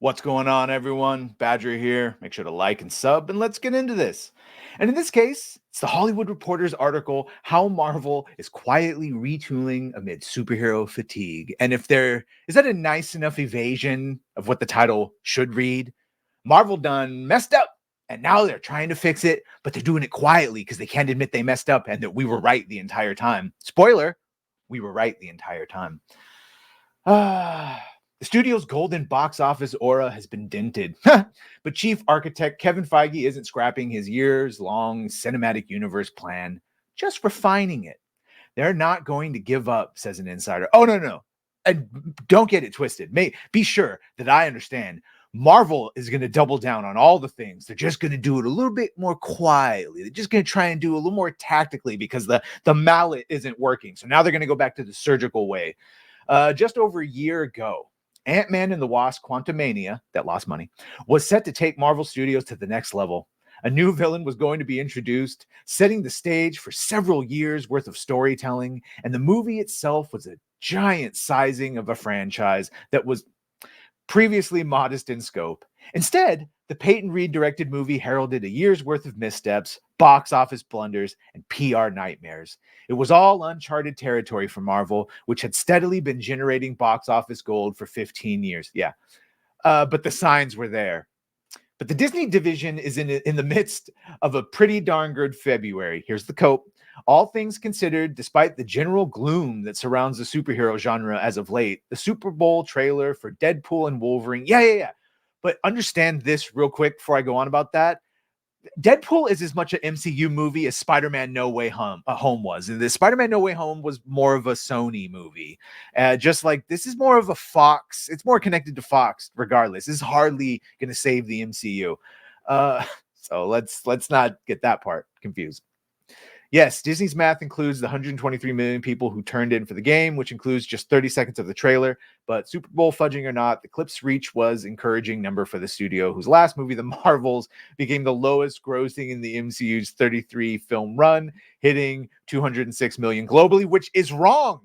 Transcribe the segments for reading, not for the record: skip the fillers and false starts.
What's going on, everyone? Badger here. Make sure to like and sub, and let's get into this. And in this case, it's the Hollywood Reporter's article, How Marvel is Quietly Retooling Amid Superhero Fatigue. And if there is that a nice enough evasion of what the title should read? Marvel done messed up, and now they're trying to fix it, but they're doing it quietly because they can't admit they messed up and that we were right the entire time. Spoiler, we were right the entire time. The studio's golden box office aura has been dented, but chief architect Kevin Feige isn't scrapping his years-long cinematic universe plan, just refining it. They're not going to give up, says an insider. Oh, no. And don't get it twisted. Be sure that I understand. Marvel is going to double down on all the things. They're just going to do it a little bit more quietly. They're just going to try and do a little more tactically because the mallet isn't working. So now they're going to go back to the surgical way. Just over a year ago, Ant-Man and the Wasp: Quantumania, that lost money, was set to take Marvel Studios to the next level. A new villain was going to be introduced, setting the stage for several years worth of storytelling, and the movie itself was a giant sizing of a franchise that was previously modest in scope. Instead, the Peyton Reed-directed movie heralded a year's worth of missteps, box office blunders, and PR nightmares. It was all uncharted territory for Marvel, which had steadily been generating box office gold for 15 years. Yeah, but the signs were there. But the Disney division is in the midst of a pretty darn good February. Here's the quote. All things considered, despite the general gloom that surrounds the superhero genre as of late, the Super Bowl trailer for Deadpool and Wolverine, yeah. But understand this real quick before I go on about that. Deadpool is as much an MCU movie as Spider-Man No Way Home was. And the Spider-Man No Way Home was more of a Sony movie. Just like this is more of a Fox. It's more connected to Fox regardless. This is hardly going to save the MCU. So let's not get that part confused. Yes, Disney's math includes the 123 million people who turned in for the game, which includes just 30 seconds of the trailer. But Super Bowl fudging or not, the clip's reach was encouraging number for the studio, whose last movie, The Marvels, became the lowest grossing in the MCU's 33 film run, hitting 206 million globally, which is wrong.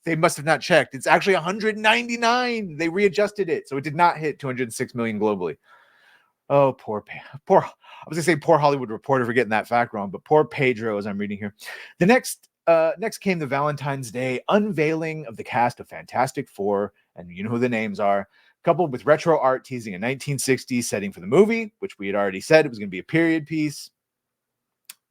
They must have not checked. It's actually 199. They readjusted it, so it did not hit 206 million globally. Oh, poor. I was gonna say poor Hollywood Reporter for getting that fact wrong, but poor Pedro, as I'm reading here. The next came the Valentine's Day unveiling of the cast of Fantastic Four, and you know who the names are, coupled with retro art teasing a 1960s setting for the movie, which we had already said it was going to be a period piece.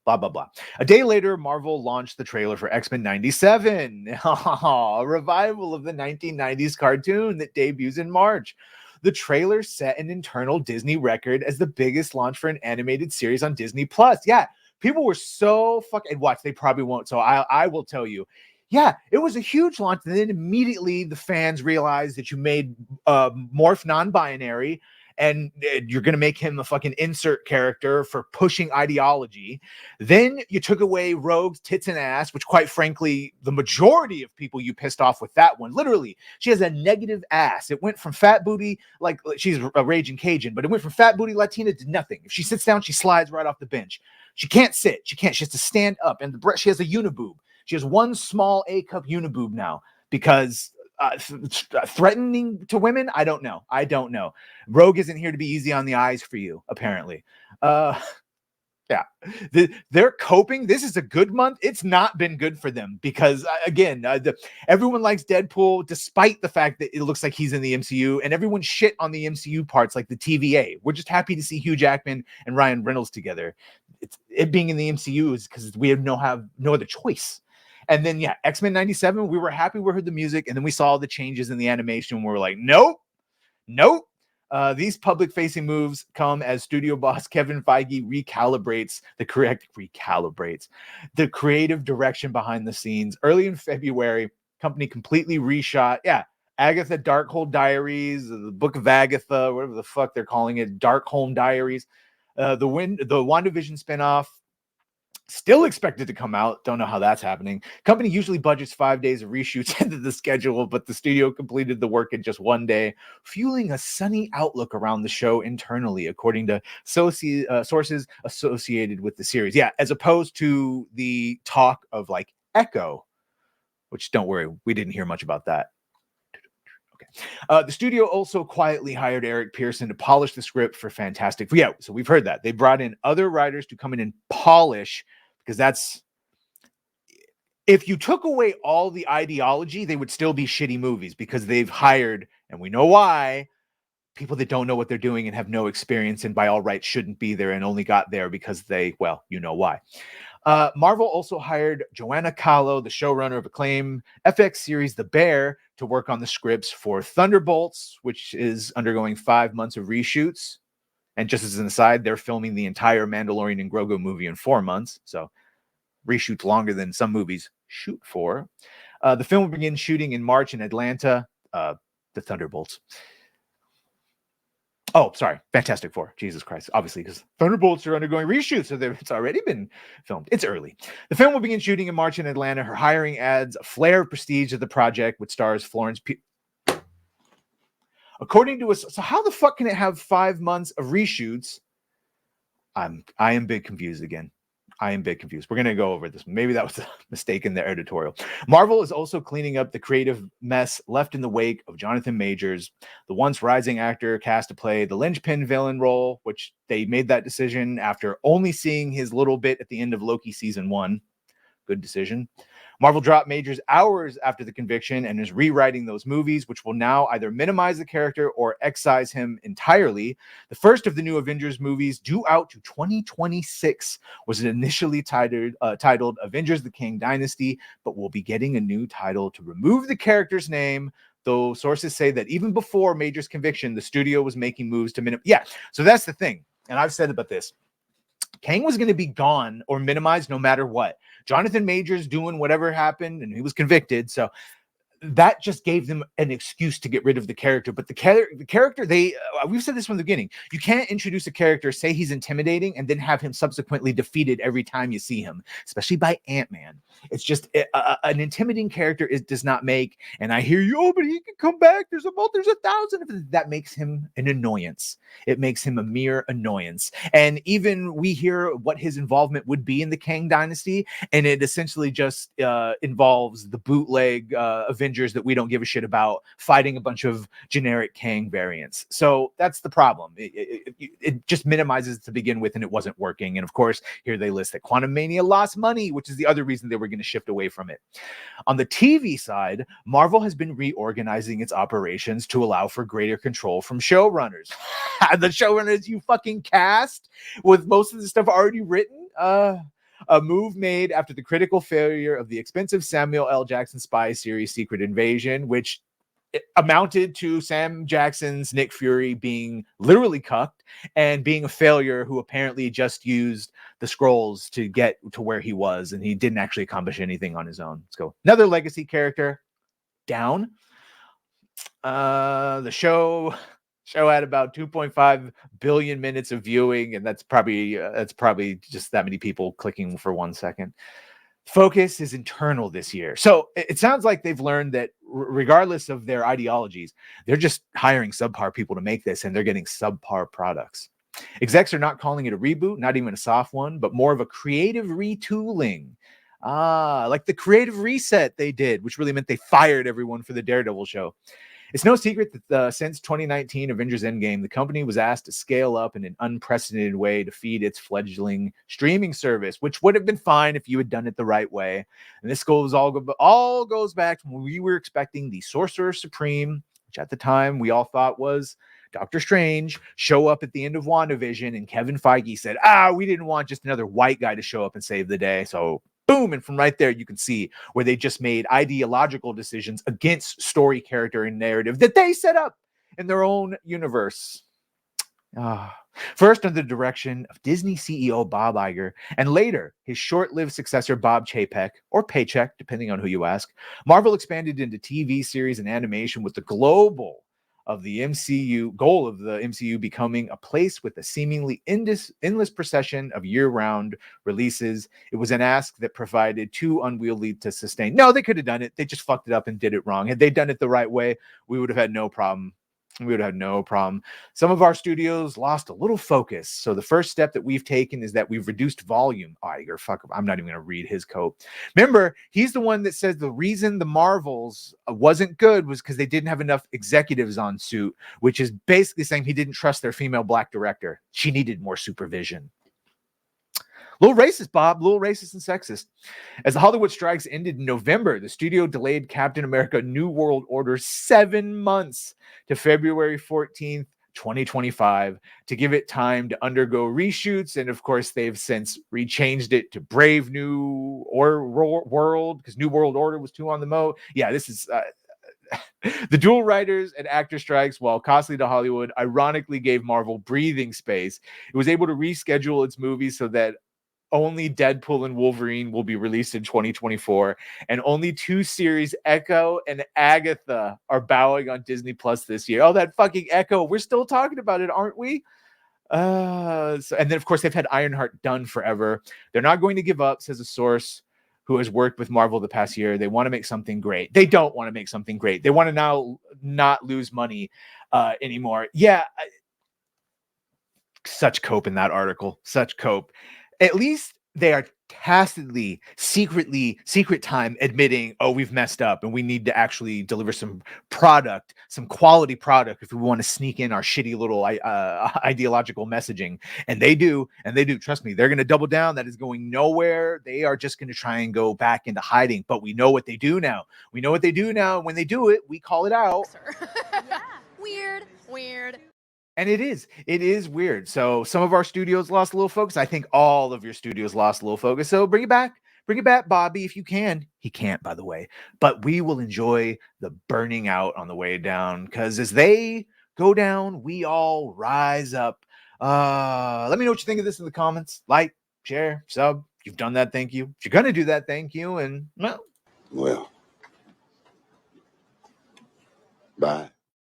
Blah, blah, blah. A day later, Marvel launched the trailer for X-Men 97, a revival of the 1990s cartoon that debuts in March. The trailer set an internal Disney record as the biggest launch for an animated series on Disney Plus. Yeah, people were so fucking watch. They probably won't. So I will tell you. Yeah, it was a huge launch. And then immediately the fans realized that you made Morph non-binary and you're going to make him a fucking insert character for pushing ideology. Then you took away Rogue's tits and ass, which quite frankly, the majority of people you pissed off with that one. Literally, she has a negative ass. It went from fat booty, like she's a raging Cajun, but it went from fat booty Latina to nothing. If she sits down, she slides right off the bench. She can't sit. She has to stand up. And she has a uniboob. She has one small A-cup uniboob now because threatening to women? I don't know. Rogue isn't here to be easy on the eyes for you, apparently. Yeah, they're coping. This is a good month. It's not been good for them because, again, everyone likes Deadpool, despite the fact that it looks like he's in the MCU, and everyone shit on the MCU parts like the TVA. We're just happy to see Hugh Jackman and Ryan Reynolds together. It being in the MCU is because we have no other choice. And then, yeah, X-Men 97, we were happy we heard the music, and then we saw all the changes in the animation. We were like, nope. These public-facing moves come as studio boss Kevin Feige recalibrates the creative direction behind the scenes. Early in February, company completely reshot. Yeah, Agatha Darkhold Diaries, the Book of Agatha, whatever the fuck they're calling it, Darkhold Diaries. The WandaVision spinoff. Still expected to come out. Don't know how that's happening. Company usually budgets 5 days of reshoots into the schedule, but the studio completed the work in just one day, fueling a sunny outlook around the show internally, according to sources associated with the series. Yeah, as opposed to the talk of like Echo, which don't worry, we didn't hear much about that. The studio also quietly hired Eric Pearson to polish the script for Fantastic Four. Yeah, so we've heard that. They brought in other writers to come in and polish, because that's, if you took away all the ideology, they would still be shitty movies, because they've hired, and we know why, people that don't know what they're doing and have no experience and by all rights shouldn't be there and only got there because they, well, you know why. Marvel also hired Joanna Kahlo, the showrunner of acclaimed FX series The Bear, to work on the scripts for Thunderbolts, which is undergoing 5 months of reshoots. And just as an aside, they're filming the entire Mandalorian and Grogu movie in 4 months. So reshoots longer than some movies shoot for. The film will begin shooting in March in Atlanta. The Thunderbolts. Oh, sorry, Fantastic Four. Jesus Christ. Obviously, because Thunderbolts are undergoing reshoots, so it's already been filmed. It's early. The film will begin shooting in March in Atlanta. Her hiring adds a flare of prestige to the project, which stars Florence Pugh. According to us, so how the fuck can it have 5 months of reshoots? I am a bit confused again. I am a bit confused. We're going to go over this. Maybe that was a mistake in the editorial. Marvel is also cleaning up the creative mess left in the wake of Jonathan Majors, the once rising actor cast to play the linchpin villain role, which they made that decision after only seeing his little bit at the end of Loki season 1. Good decision. Marvel dropped Majors hours after the conviction and is rewriting those movies, which will now either minimize the character or excise him entirely. The first of the new Avengers movies, due out to 2026, was initially titled Avengers: The Kang Dynasty, but will be getting a new title to remove the character's name, though sources say that even before Majors' conviction, the studio was making moves to minimize. Yeah, so that's the thing. And I've said about this. Kang was going to be gone or minimized no matter what. Jonathan Majors doing whatever happened, and he was convicted. So that just gave them an excuse to get rid of the character. But the character, we've said this from the beginning. You can't introduce a character, say he's intimidating, and then have him subsequently defeated every time you see him, especially by Ant-Man. It's just an intimidating character does not make. And I hear you, but he can come back. There's 1,000. That makes him an annoyance. It makes him a mere annoyance. And even we hear what his involvement would be in the Kang Dynasty, and it essentially just involves the bootleg Avengers that we don't give a shit about fighting a bunch of generic Kang variants. So that's the problem. It just minimizes to begin with, and it wasn't working. And of course, here they list that Quantum Mania lost money, which is the other reason they were going to shift away from it. On the TV side, Marvel has been reorganizing its operations to allow for greater control from showrunners. The showrunners you fucking cast with most of the stuff already written. A move made after the critical failure of the expensive Samuel L. Jackson spy series Secret Invasion, which amounted to Sam Jackson's Nick Fury being literally cucked and being a failure, who apparently just used the scrolls to get to where he was, and he didn't actually accomplish anything on his own. Let's go. Another legacy character down. The show had about 2.5 billion minutes of viewing, and that's probably just that many people clicking for 1 second. Focus is internal this year. So it sounds like they've learned that regardless of their ideologies, they're just hiring subpar people to make this, and they're getting subpar products. Execs are not calling it a reboot, not even a soft one, but more of a creative retooling. Like the creative reset they did, which really meant they fired everyone for the Daredevil show. It's no secret that since 2019 Avengers Endgame, the company was asked to scale up in an unprecedented way to feed its fledgling streaming service, which would have been fine if you had done it the right way. And this all goes back to when we were expecting the Sorcerer Supreme, which at the time we all thought was Doctor Strange, show up at the end of WandaVision, and Kevin Feige said, we didn't want just another white guy to show up and save the day. So boom, and from right there, you can see where they just made ideological decisions against story, character, and narrative that they set up in their own universe. First under the direction of Disney CEO Bob Iger, and later his short-lived successor Bob Chapek, or Paycheck, depending on who you ask, Marvel expanded into TV series and animation with the goal of the MCU becoming a place with a seemingly endless procession of year-round releases. It was an ask that provided too unwieldy to sustain. No, they could have done it. They just fucked it up and did it wrong. Had they done it the right way, we would have had no problem We would have no problem. Some of our studios lost a little focus. So the first step that we've taken is that we've reduced volume. Oh, you're fuck. I'm not even going to read his quote. Remember, he's the one that says the reason the Marvels wasn't good was because they didn't have enough executives on suit, which is basically saying he didn't trust their female black director. She needed more supervision. A little racist, Bob, a little racist and sexist. As the Hollywood strikes ended in November, the studio delayed Captain America New World Order 7 months to February 14th, 2025 to give it time to undergo reshoots. And of course, they've since rechanged it to Brave New World because New World Order was too on the mo. Yeah, this is... the dual writers and actor strikes, while costly to Hollywood, ironically gave Marvel breathing space. It was able to reschedule its movies so that only Deadpool and Wolverine will be released in 2024, and only 2 series, Echo and Agatha, are bowing on Disney Plus this year. Oh, that fucking Echo. We're still talking about it, aren't we? And then, of course, they've had Ironheart done forever. They're not going to give up, says a source who has worked with Marvel the past year. They want to make something great. They don't want to make something great. They want to now not lose money anymore. Yeah, such cope in that article. Such cope. At least they are tacitly, secret time admitting, oh, we've messed up and we need to actually deliver some product, some quality product if we want to sneak in our shitty little ideological messaging. And they do. Trust me, they're going to double down. That is going nowhere. They are just going to try and go back into hiding. But we know what they do now. And when they do it, we call it out. Yeah. Weird. And it is weird. So some of our studios lost a little focus. I think all of your studios lost a little focus. So bring it back, Bobby, if you can. He can't, by the way, but we will enjoy the burning out on the way down, because as they go down, we all rise up. Let me know what you think of this in the comments. Like, share, sub. If you've done that, thank you. If you're gonna do that, thank you. And well, bye.